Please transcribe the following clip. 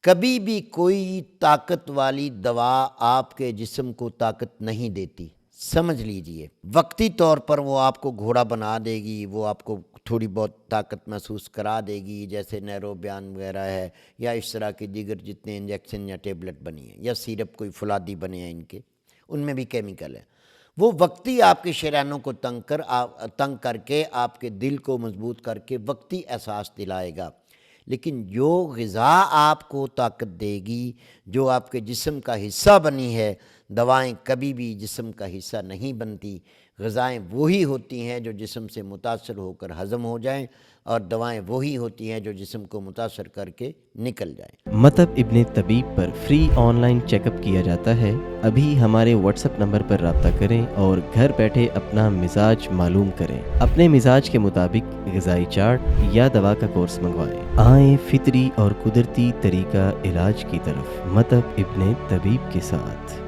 کبھی بھی کوئی طاقت والی دوا آپ کے جسم کو طاقت نہیں دیتی، سمجھ لیجئے۔ وقتی طور پر وہ آپ کو گھوڑا بنا دے گی، وہ آپ کو تھوڑی بہت طاقت محسوس کرا دے گی، جیسے نیروبیان وغیرہ ہے یا اس طرح کے دیگر جتنے انجیکشن یا ٹیبلٹ بنی ہیں یا سیرپ کوئی فولادی بنے ہیں، ان کے ان میں بھی کیمیکل ہے۔ وہ وقتی آپ کے شریانوں کو تنگ کر کے آپ کے دل کو مضبوط کر کے وقتی احساس دلائے گا، لیکن جو غذا آپ کو طاقت دے گی، جو آپ کے جسم کا حصہ بنی ہے، دوائیں کبھی بھی جسم کا حصہ نہیں بنتی۔ غذائیں وہی ہوتی ہیں جو جسم سے متاثر ہو کر ہضم ہو جائیں، اور دوائیں وہی ہوتی ہیں جو جسم کو متاثر کر کے نکل جائیں۔ مطب ابن طبیب پر free online check up کیا جاتا ہے۔ ابھی ہمارے واٹس ایپ نمبر پر رابطہ کریں اور گھر بیٹھے اپنا مزاج معلوم کریں۔ اپنے مزاج کے مطابق غذائی چارٹ یا دوا کا کورس منگوائیں۔ آئیں فطری اور قدرتی طریقہ علاج کی طرف، مطب ابن طبیب کے ساتھ۔